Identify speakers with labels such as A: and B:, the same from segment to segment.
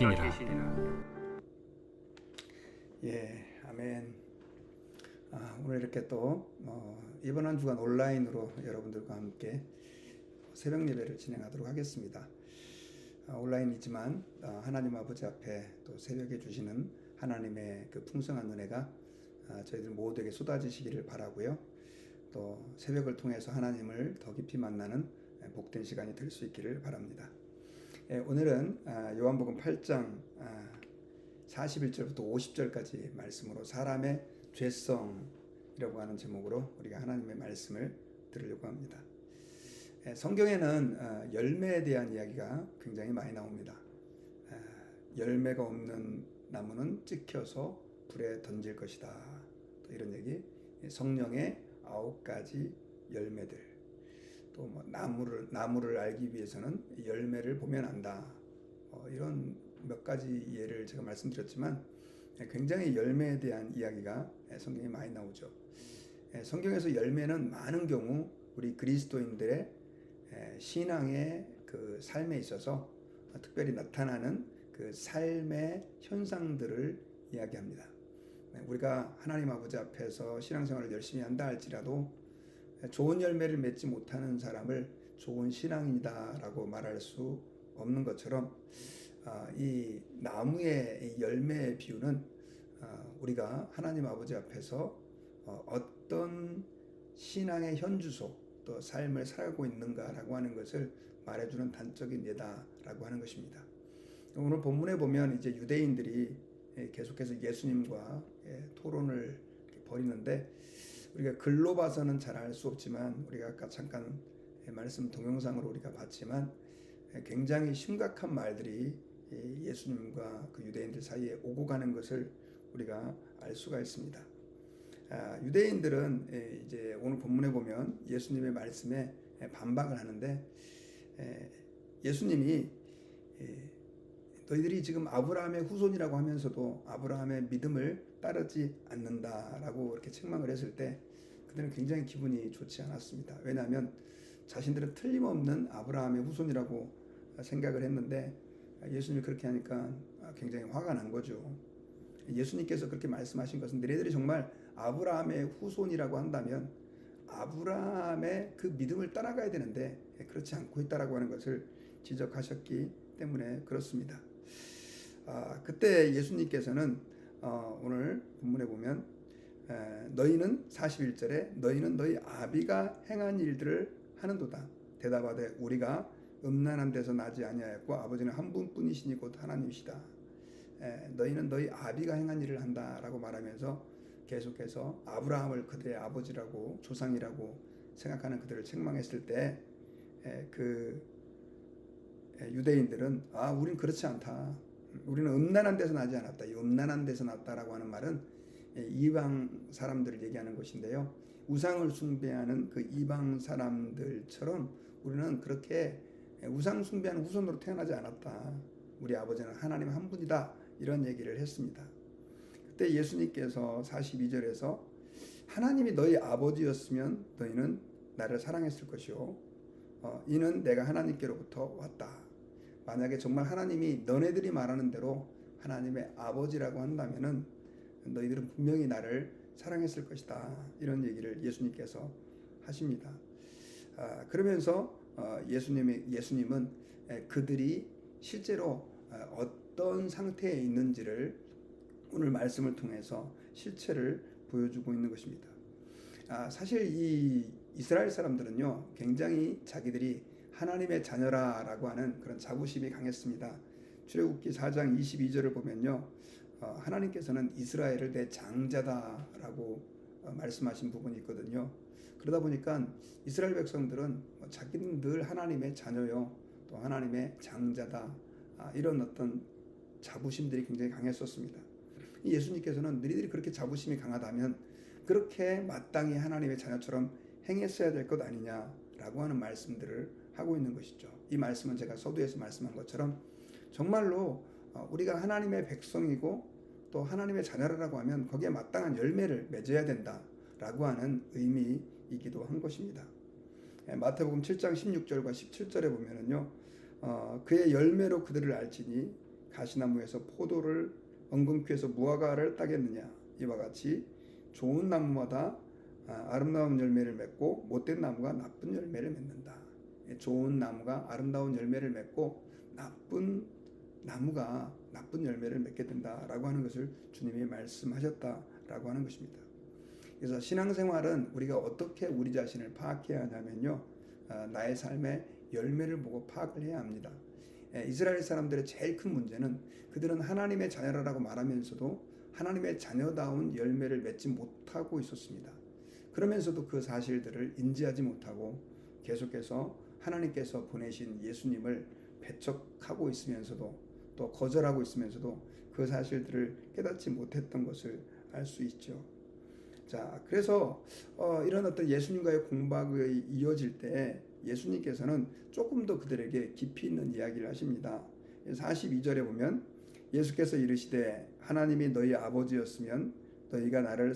A: 계시니라.
B: 예, 아멘. 오늘 이렇게 또 이번 한 주간 온라인으로 여러분들과 함께 새벽 예배를 진행하도록 하겠습니다. 온라인이지만 하나님 아버지 앞에 또 새벽에 주시는 하나님의 그 풍성한 은혜가 저희들 모두에게 쏟아지시기를 바라고요. 또 새벽을 통해서 하나님을 더 깊이 만나는 복된 시간이 될 수 있기를 바랍니다. 오늘은 요한복음 8장 41절부터 50절까지 말씀으로 사람의 죄성이라고 하는 제목으로 우리가 하나님의 말씀을 들으려고 합니다. 성경에는 열매에 대한 이야기가 굉장히 많이 나옵니다. 열매가 없는 나무는 찍혀서 불에 던질 것이다. 또 이런 얘기. 성령의 9가지 열매들. 또 뭐 나무를 알기 위해서는 열매를 보면 안다. 이런 몇 가지 예를 제가 말씀드렸지만 굉장히 열매에 대한 이야기가 성경에 많이 나오죠. 성경에서 열매는 많은 경우 우리 그리스도인들의 신앙의 그 삶에 있어서 특별히 나타나는 그 삶의 현상들을 이야기합니다. 우리가 하나님 아버지 앞에서 신앙생활을 열심히 한다 할지라도 좋은 열매를 맺지 못하는 사람을 좋은 신앙이다라고 말할 수 없는 것처럼 이 나무의 열매의 비유는 우리가 하나님 아버지 앞에서 어떤 신앙의 현주소 또 삶을 살고 있는가라고 하는 것을 말해주는 단적인 예다라고 하는 것입니다. 오늘 본문에 보면 이제 유대인들이 계속해서 예수님과 토론을 벌이는데 우리가 글로 봐서는 잘 알 수 없지만 우리가 아까 잠깐 말씀 동영상으로 우리가 봤지만 굉장히 심각한 말들이 예수님과 그 유대인들 사이에 오고 가는 것을 우리가 알 수가 있습니다. 유대인들은 이제 오늘 본문에 보면 예수님의 말씀에 반박을 하는데 예수님이 너희들이 지금 아브라함의 후손이라고 하면서도 아브라함의 믿음을 따르지 않는다라고 이렇게 책망을 했을 때 그들은 굉장히 기분이 좋지 않았습니다. 왜냐하면 자신들은 틀림없는 아브라함의 후손이라고 생각을 했는데 예수님이 그렇게 하니까 굉장히 화가 난 거죠. 예수님께서 그렇게 말씀하신 것은 너희들이 정말 아브라함의 후손이라고 한다면 아브라함의 그 믿음을 따라가야 되는데 그렇지 않고 있다라고 하는 것을 지적하셨기 때문에 그렇습니다. 그때 예수님께서는 오늘 본문에 보면 너희는 41절에 너희는 너희 아비가 행한 일들을 하는도다. 대답하되 우리가 음란한 데서 나지 아니하였고 아버지는 한 분뿐이시니 곧 하나님이시다. 너희는 너희 아비가 행한 일을 한다라고 말하면서 계속해서 아브라함을 그들의 아버지라고 조상이라고 생각하는 그들을 책망했을 때 그 유대인들은 우린 그렇지 않다. 우리는 음란한 데서 나지 않았다. 이 음란한 데서 났다라고 하는 말은 이방 사람들을 얘기하는 것인데요. 우상을 숭배하는 그 이방 사람들처럼 우리는 그렇게 우상 숭배하는 후손으로 태어나지 않았다. 우리 아버지는 하나님 한 분이다. 이런 얘기를 했습니다. 그때 예수님께서 42절에서 하나님이 너희 아버지였으면 너희는 나를 사랑했을 것이요 이는 내가 하나님께로부터 왔다. 만약에 정말 하나님이 너네들이 말하는 대로 하나님의 아버지라고 한다면은 너희들은 분명히 나를 사랑했을 것이다. 이런 얘기를 예수님께서 하십니다. 그러면서 예수님은 그들이 실제로 어떤 상태에 있는지를 오늘 말씀을 통해서 실체를 보여주고 있는 것입니다. 사실 이 이스라엘 사람들은요 굉장히 자기들이 하나님의 자녀라라고 하는 그런 자부심이 강했습니다. 출애굽기 4장 22절을 보면요 하나님께서는 이스라엘을 내 장자다라고 말씀하신 부분이 있거든요. 그러다 보니까 이스라엘 백성들은 자기는 늘 하나님의 자녀요 또 하나님의 장자다 이런 어떤 자부심들이 굉장히 강했었습니다. 예수님께서는 너희들이 그렇게 자부심이 강하다면 그렇게 마땅히 하나님의 자녀처럼 행했어야 될 것 아니냐라고 하는 말씀들을 하고 있는 것이죠. 이 말씀은 제가 서두에서 말씀한 것처럼 정말로 우리가 하나님의 백성이고 또 하나님의 자녀라고 하면 거기에 마땅한 열매를 맺어야 된다라고 하는 의미이기도 한 것입니다. 마태복음 7장 16절과 17절에 보면은요 그의 열매로 그들을 알지니 가시나무에서 포도를 엉겅퀴에서 무화과를 따겠느냐. 이와 같이 좋은 나무마다 아름다운 열매를 맺고 못된 나무가 나쁜 열매를 맺는다. 좋은 나무가 아름다운 열매를 맺고 나쁜 나무가 나쁜 열매를 맺게 된다라고 하는 것을 주님이 말씀하셨다라고 하는 것입니다. 그래서 신앙생활은 우리가 어떻게 우리 자신을 파악해야 하냐면요, 나의 삶의 열매를 보고 파악을 해야 합니다. 이스라엘 사람들의 제일 큰 문제는 그들은 하나님의 자녀라고 말하면서도 하나님의 자녀다운 열매를 맺지 못하고 있었습니다. 그러면서도 그 사실들을 인지하지 못하고 계속해서 하나님께서 보내신 예수님을 배척하고 있으면서도 또 거절하고 있으면서도 그 사실들을 깨닫지 못했던 것을 알 수 있죠. 자, 그래서 이런 어떤 예수님과의 공박이 이어질 때 예수님께서는 조금 더 그들에게 깊이 있는 이야기를 하십니다. 42절에 보면 예수께서 이르시되 하나님이 너희 아버지였으면 너희가 나를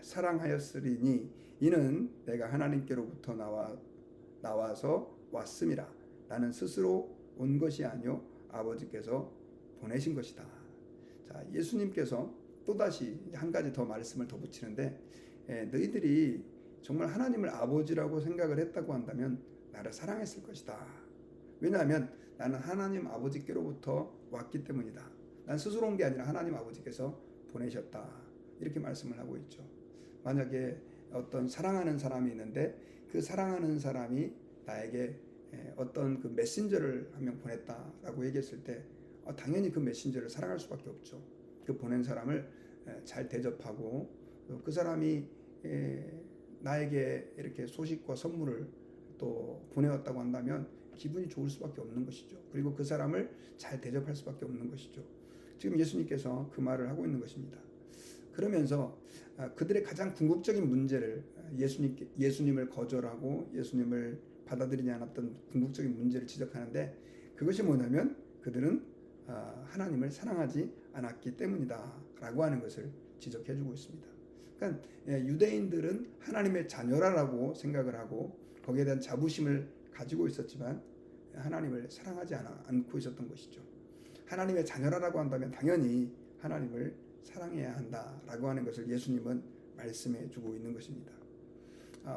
B: 사랑하였으리니 이는 내가 하나님께로부터 나와서 왔음이라. 나는 스스로 온 것이 아니요 아버지께서 보내신 것이다. 자, 예수님께서 또다시 한 가지 더 말씀을 덧붙이는데, 너희들이 정말 하나님을 아버지라고 생각을 했다고 한다면 나를 사랑했을 것이다. 왜냐하면 나는 하나님 아버지께로부터 왔기 때문이다. 난 스스로 온 게 아니라 하나님 아버지께서 보내셨다. 이렇게 말씀을 하고 있죠. 만약에 어떤 사랑하는 사람이 있는데 그 사랑하는 사람이 나에게 어떤 그 메신저를 한 명 보냈다라고 얘기했을 때 당연히 그 메신저를 사랑할 수밖에 없죠. 그 보낸 사람을 잘 대접하고 그 사람이 나에게 이렇게 소식과 선물을 또 보내왔다고 한다면 기분이 좋을 수밖에 없는 것이죠. 그리고 그 사람을 잘 대접할 수밖에 없는 것이죠. 지금 예수님께서 그 말을 하고 있는 것입니다. 그러면서 그들의 가장 궁극적인 문제를 예수님을 거절하고 예수님을 받아들이지 않았던 궁극적인 문제를 지적하는데, 그것이 뭐냐면 그들은 하나님을 사랑하지 않았기 때문이다 라고 하는 것을 지적해주고 있습니다. 그러니까 유대인들은 하나님의 자녀라고 생각을 하고 거기에 대한 자부심을 가지고 있었지만 하나님을 사랑하지 않고 있었던 것이죠. 하나님의 자녀라고 한다면 당연히 하나님을 사랑해야 한다라고 하는 것을 예수님은 말씀해 주고 있는 것입니다.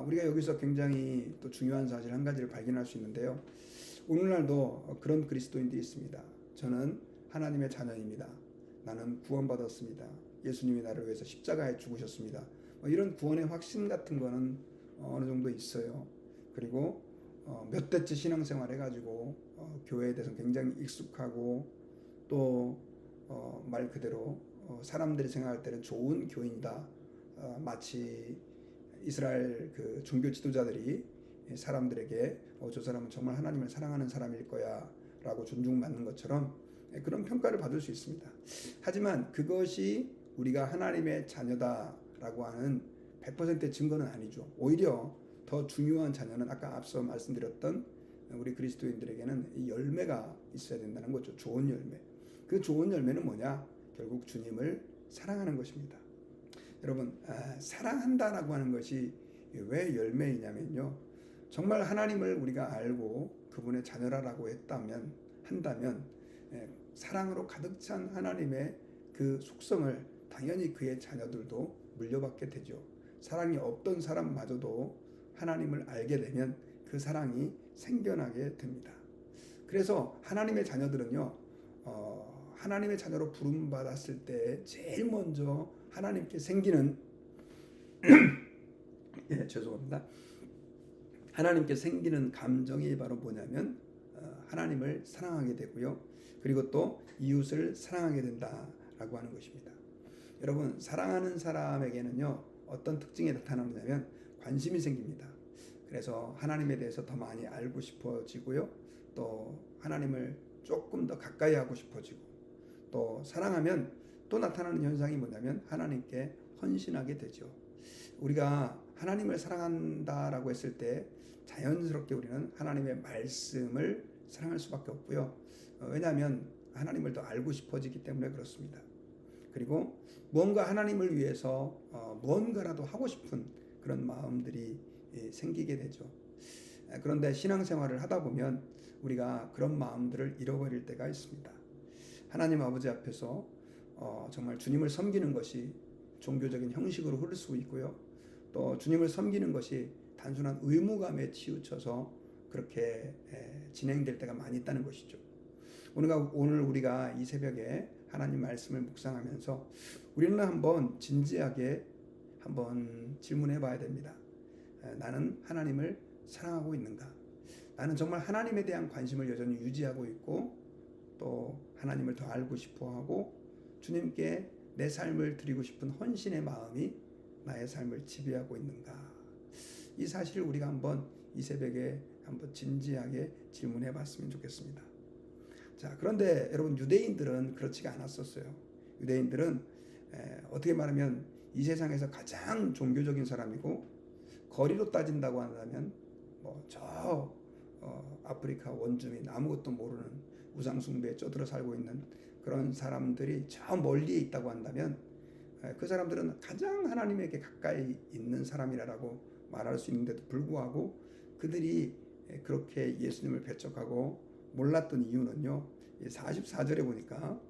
B: 우리가 여기서 굉장히 또 중요한 사실 한 가지를 발견할 수 있는데요. 오늘날도 그런 그리스도인들이 있습니다. 저는 하나님의 자녀입니다. 나는 구원받았습니다. 예수님이 나를 위해서 십자가에 죽으셨습니다. 이런 구원의 확신 같은 거는 어느 정도 있어요. 그리고 몇 대째 신앙생활 해가지고 교회에 대해서 굉장히 익숙하고 또 말 그대로 사람들이 생각할 때는 좋은 교인이다. 마치 이스라엘 그 종교 지도자들이 사람들에게 저 사람은 정말 하나님을 사랑하는 사람일 거야 라고 존중받는 것처럼 그런 평가를 받을 수 있습니다. 하지만 그것이 우리가 하나님의 자녀다라고 하는 100%의 증거는 아니죠. 오히려 더 중요한 자녀는 아까 앞서 말씀드렸던 우리 그리스도인들에게는 이 열매가 있어야 된다는 거죠. 좋은 열매. 그 좋은 열매는 뭐냐? 결국 주님을 사랑하는 것입니다. 여러분, 사랑한다라고 하는 것이 왜 열매이냐면요, 정말 하나님을 우리가 알고 그분의 자녀라고 한다면 사랑으로 가득 찬 하나님의 그 속성을 당연히 그의 자녀들도 물려받게 되죠. 사랑이 없던 사람마저도 하나님을 알게 되면 그 사랑이 생겨나게 됩니다. 그래서 하나님의 자녀들은요, 하나님의 자녀로 부름받았을 때 제일 먼저 하나님께 생기는 죄송합니다. 하나님께 생기는 감정이 바로 뭐냐면 하나님을 사랑하게 되고요. 그리고 또 이웃을 사랑하게 된다라고 하는 것입니다. 여러분, 사랑하는 사람에게는요, 어떤 특징이 나타나느냐면 관심이 생깁니다. 그래서 하나님에 대해서 더 많이 알고 싶어지고요. 또 하나님을 조금 더 가까이 하고 싶어지고, 또 사랑하면 또 나타나는 현상이 뭐냐면 하나님께 헌신하게 되죠. 우리가 하나님을 사랑한다라고 했을 때 자연스럽게 우리는 하나님의 말씀을 사랑할 수밖에 없고요. 왜냐하면 하나님을 더 알고 싶어지기 때문에 그렇습니다. 그리고 무언가 하나님을 위해서 무언가라도 하고 싶은 그런 마음들이 생기게 되죠. 그런데 신앙생활을 하다 보면 우리가 그런 마음들을 잃어버릴 때가 있습니다. 하나님 아버지 앞에서 정말 주님을 섬기는 것이 종교적인 형식으로 흐를 수 있고요. 또 주님을 섬기는 것이 단순한 의무감에 치우쳐서 그렇게 진행될 때가 많이 있다는 것이죠. 오늘 우리가 이 새벽에 하나님 말씀을 묵상하면서 우리는 한번 진지하게 한번 질문해 봐야 됩니다. 나는 하나님을 사랑하고 있는가? 나는 정말 하나님에 대한 관심을 여전히 유지하고 있고 또 하나님을 더 알고 싶어하고 주님께 내 삶을 드리고 싶은 헌신의 마음이 나의 삶을 지배하고 있는가? 이 사실을 우리가 한번 이 새벽에 한번 진지하게 질문해 봤으면 좋겠습니다. 자, 그런데 여러분, 유대인들은 그렇지가 않았었어요. 유대인들은 어떻게 말하면 이 세상에서 가장 종교적인 사람이고, 거리로 따진다고 한다면 저 아프리카 원주민, 아무것도 모르는 우상 숭배에 쩌들어 살고 있는 그런 사람들이 저 멀리에 있다고 한다면 그 사람들은 가장 하나님에게 가까이 있는 사람이라고 말할 수 있는데도 불구하고 그들이 그렇게 예수님을 배척하고 몰랐던 이유는요, 44절에 보니까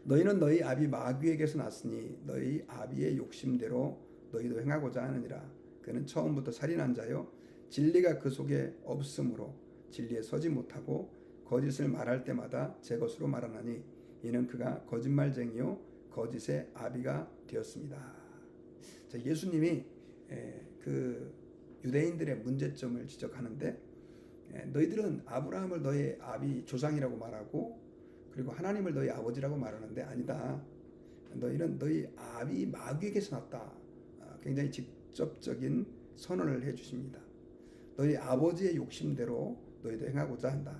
B: 너희는 너희 아비 마귀에게서 났으니 너희 아비의 욕심대로 너희도 행하고자 하느니라. 그는 처음부터 살인한 자요 진리가 그 속에 없으므로 진리에 서지 못하고 거짓을 말할 때마다 제 것으로 말하나니 이는 그가 거짓말쟁이요 거짓의 아비가 되었습니다. 자, 예수님이 그 유대인들의 문제점을 지적하는데, 너희들은 아브라함을 너희 아비 조상이라고 말하고 그리고 하나님을 너희 아버지라고 말하는데 아니다. 너희는 너희 아비 마귀에게서 났다. 굉장히 직접적인 선언을 해주십니다. 너희 아버지의 욕심대로 너희도 행하고자 한다.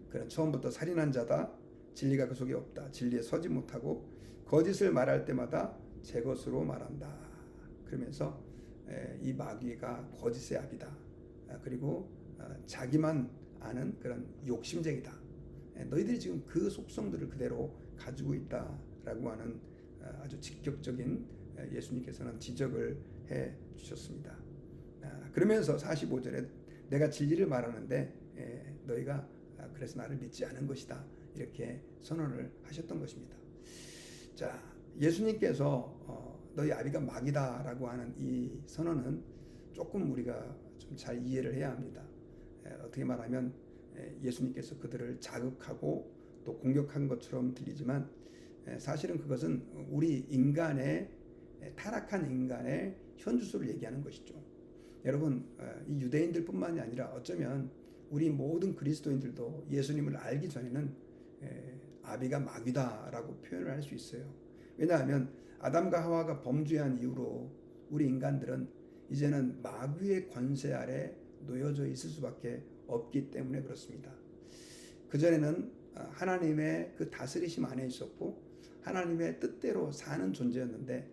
B: 그는 처음부터 살인한 자다. 진리가 그 속에 없다. 진리에 서지 못하고 거짓을 말할 때마다 제 것으로 말한다. 그러면서 이 마귀가 거짓의 아비다. 그리고 자기만 아는 그런 욕심쟁이다. 너희들이 지금 그 속성들을 그대로 가지고 있다라고 하는 아주 직접적인 예수님께서는 지적을 해 주셨습니다. 그러면서 45절에 내가 진리를 말하는데 너희가 그래서 나를 믿지 않은 것이다. 이렇게 선언을 하셨던 것입니다. 자, 예수님께서 너희 아비가 마귀다라고 하는 이 선언은 조금 우리가 좀 잘 이해를 해야 합니다. 어떻게 말하면 예수님께서 그들을 자극하고 또 공격한 것처럼 들리지만 사실은 그것은 우리 인간의 타락한 인간의 현주소를 얘기하는 것이죠. 여러분, 이 유대인들뿐만이 아니라 어쩌면 우리 모든 그리스도인들도 예수님을 알기 전에는 아비가 마귀다라고 표현을 할 수 있어요. 왜냐하면 아담과 하와가 범죄한 이후로 우리 인간들은 이제는 마귀의 권세 아래 놓여져 있을 수밖에 없기 때문에 그렇습니다. 그전에는 하나님의 그 다스리심 안에 있었고 하나님의 뜻대로 사는 존재였는데,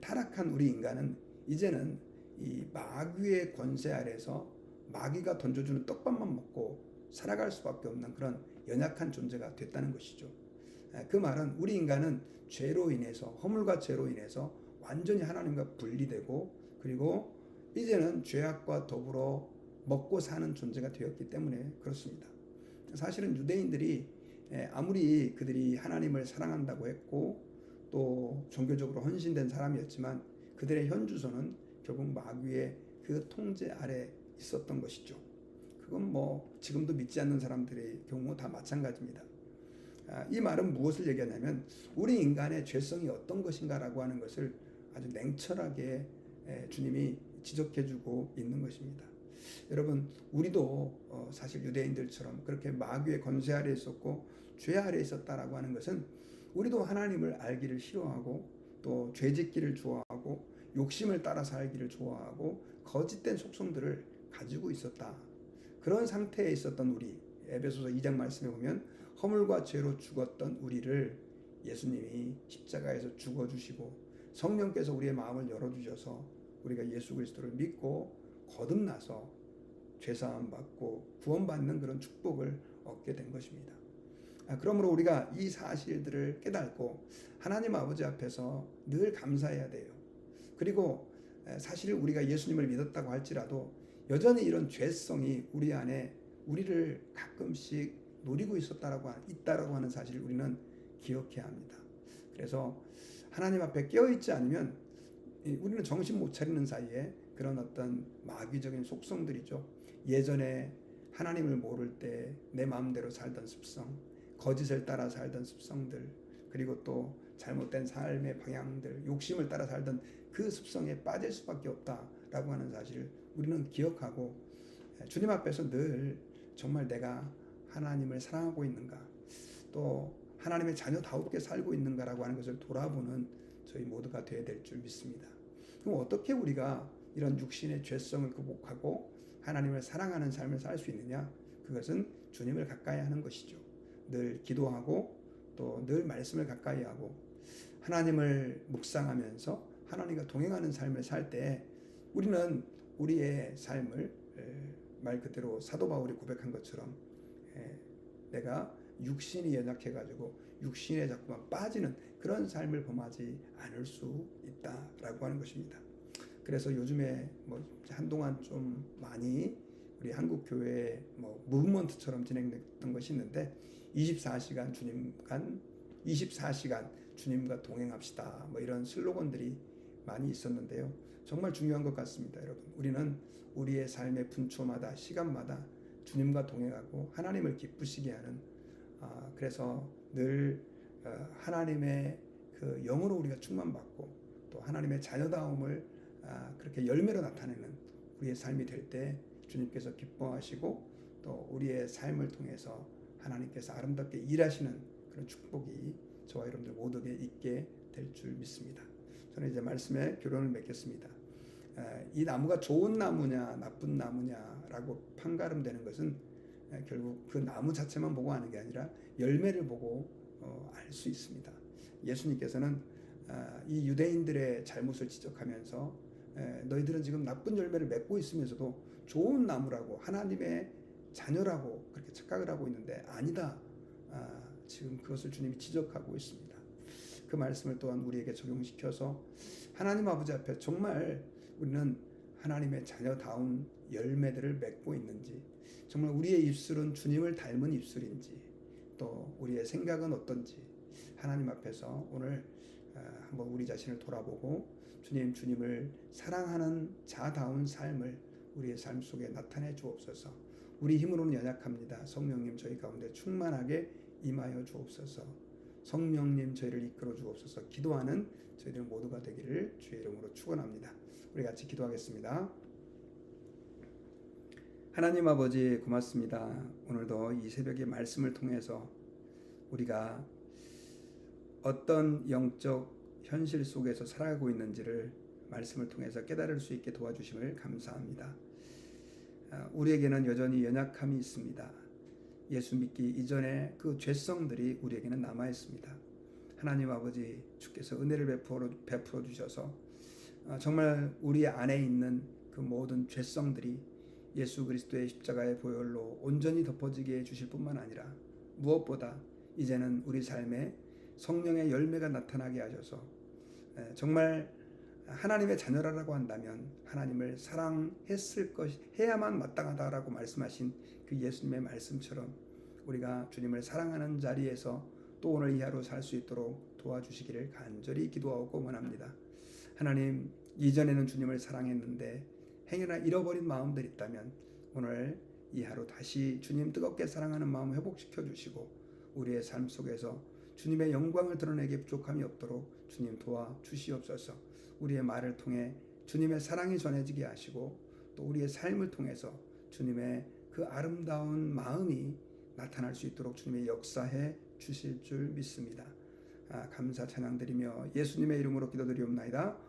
B: 타락한 우리 인간은 이제는 이 마귀의 권세 아래서 마귀가 던져주는 떡밥만 먹고 살아갈 수밖에 없는 그런 연약한 존재가 됐다는 것이죠. 그 말은 우리 인간은 죄로 인해서, 허물과 죄로 인해서 완전히 하나님과 분리되고 그리고 이제는 죄악과 더불어 먹고 사는 존재가 되었기 때문에 그렇습니다. 사실은 유대인들이 아무리 그들이 하나님을 사랑한다고 했고 또 종교적으로 헌신된 사람이었지만 그들의 현주소는 결국 마귀의 그 통제 아래 있었던 것이죠. 그건 지금도 믿지 않는 사람들의 경우 다 마찬가지입니다. 이 말은 무엇을 얘기하냐면 우리 인간의 죄성이 어떤 것인가라고 하는 것을 아주 냉철하게 주님이 지적해주고 있는 것입니다. 여러분, 우리도 사실 유대인들처럼 그렇게 마귀의 권세 아래 있었고 죄 아래 있었다라고 하는 것은 우리도 하나님을 알기를 싫어하고 또 죄짓기를 좋아하고 욕심을 따라 살기를 좋아하고 거짓된 속성들을 가지고 있었다. 그런 상태에 있었던 우리, 에베소서 2장 말씀에 보면 허물과 죄로 죽었던 우리를 예수님이 십자가에서 죽어주시고 성령께서 우리의 마음을 열어주셔서 우리가 예수 그리스도를 믿고 거듭나서 죄사함 받고 구원받는 그런 축복을 얻게 된 것입니다. 그러므로 우리가 이 사실들을 깨닫고 하나님 아버지 앞에서 늘 감사해야 돼요. 그리고 사실 우리가 예수님을 믿었다고 할지라도 여전히 이런 죄성이 우리 안에 우리를 가끔씩 노리고 있다라고 하는 사실을 우리는 기억해야 합니다. 그래서 하나님 앞에 깨어있지 않으면 우리는 정신 못 차리는 사이에 그런 어떤 마귀적인 속성들이죠. 예전에 하나님을 모를 때 내 마음대로 살던 습성, 거짓을 따라 살던 습성들, 그리고 또 잘못된 삶의 방향들, 욕심을 따라 살던 그 습성에 빠질 수밖에 없다라고 하는 사실을 우리는 기억하고 주님 앞에서 늘 정말 내가 하나님을 사랑하고 있는가, 또 하나님의 자녀다우게 살고 있는가라고 하는 것을 돌아보는 저희 모두가 되어야 될 줄 믿습니다. 그럼 어떻게 우리가 이런 육신의 죄성을 극복하고 하나님을 사랑하는 삶을 살 수 있느냐? 그것은 주님을 가까이 하는 것이죠. 늘 기도하고 또 늘 말씀을 가까이 하고 하나님을 묵상하면서 하나님과 동행하는 삶을 살 때 우리는 우리의 삶을 말 그대로 사도 바울이 고백한 것처럼 내가 육신이 연약해가지고 육신에 자꾸만 빠지는 그런 삶을 범하지 않을 수 있다라고 하는 것입니다. 그래서 요즘에 한동안 좀 많이 우리 한국 교회에 무브먼트처럼 진행됐던 것이 있는데 24시간 주님과 동행합시다. 이런 슬로건들이 많이 있었는데요. 정말 중요한 것 같습니다, 여러분. 우리는 우리의 삶의 분초마다 시간마다 주님과 동행하고 하나님을 기쁘시게 하는 그래서 늘 하나님의 그 영으로 우리가 충만받고 또 하나님의 자녀다움을 그렇게 열매로 나타내는 우리의 삶이 될 때 주님께서 기뻐하시고 또 우리의 삶을 통해서 하나님께서 아름답게 일하시는 그런 축복이 저와 여러분들 모두에게 있게 될 줄 믿습니다. 저는 이제 말씀에 결론을 맺겠습니다. 이 나무가 좋은 나무냐 나쁜 나무냐라고 판가름되는 것은 결국 그 나무 자체만 보고 하는 게 아니라 열매를 보고 알 수 있습니다. 예수님께서는 이 유대인들의 잘못을 지적하면서 너희들은 지금 나쁜 열매를 맺고 있으면서도 좋은 나무라고 하나님의 자녀라고 그렇게 착각을 하고 있는데 아니다. 지금 그것을 주님이 지적하고 있습니다. 그 말씀을 또한 우리에게 적용시켜서 하나님 아버지 앞에 정말 우리는 하나님의 자녀다운 열매들을 맺고 있는지, 정말 우리의 입술은 주님을 닮은 입술인지, 또 우리의 생각은 어떤지 하나님 앞에서 오늘 한번 우리 자신을 돌아보고 주님을 사랑하는 자다운 삶을 우리의 삶 속에 나타내 주옵소서. 우리 힘으로는 연약합니다. 성령님 저희 가운데 충만하게 임하여 주옵소서. 성령님 저희를 이끌어 주옵소서. 기도하는 저희들 모두가 되기를 주의 이름으로 축원합니다. 우리 같이 기도하겠습니다. 하나님 아버지 고맙습니다. 오늘도 이 새벽의 말씀을 통해서 우리가 어떤 영적 현실 속에서 살아가고 있는지를 말씀을 통해서 깨달을 수 있게 도와주심을 감사합니다. 우리에게는 여전히 연약함이 있습니다. 예수 믿기 이전에 그 죄성들이 우리에게는 남아 있습니다. 하나님 아버지 주께서 은혜를 베풀어 주셔서 정말 우리 안에 있는 그 모든 죄성들이 예수 그리스도의 십자가의 보혈로 온전히 덮어지게 해주실 뿐만 아니라 무엇보다 이제는 우리 삶에 성령의 열매가 나타나게 하셔서 정말 하나님의 자녀라고 한다면 하나님을 해야만 마땅하다라고 말씀하신 그 예수님의 말씀처럼 우리가 주님을 사랑하는 자리에서 또 오늘 이 하루 살 수 있도록 도와주시기를 간절히 기도하고 원합니다. 하나님, 이전에는 주님을 사랑했는데 행여나 잃어버린 마음들 있다면 오늘 이 하루 다시 주님 뜨겁게 사랑하는 마음 회복시켜 주시고 우리의 삶 속에서 주님의 영광을 드러내기에 부족함이 없도록 주님 도와주시옵소서. 우리의 말을 통해 주님의 사랑이 전해지게 하시고 또 우리의 삶을 통해서 주님의 그 아름다운 마음이 나타날 수 있도록 주님의 역사해 주실 줄 믿습니다. 감사 찬양드리며 예수님의 이름으로 기도드리옵나이다.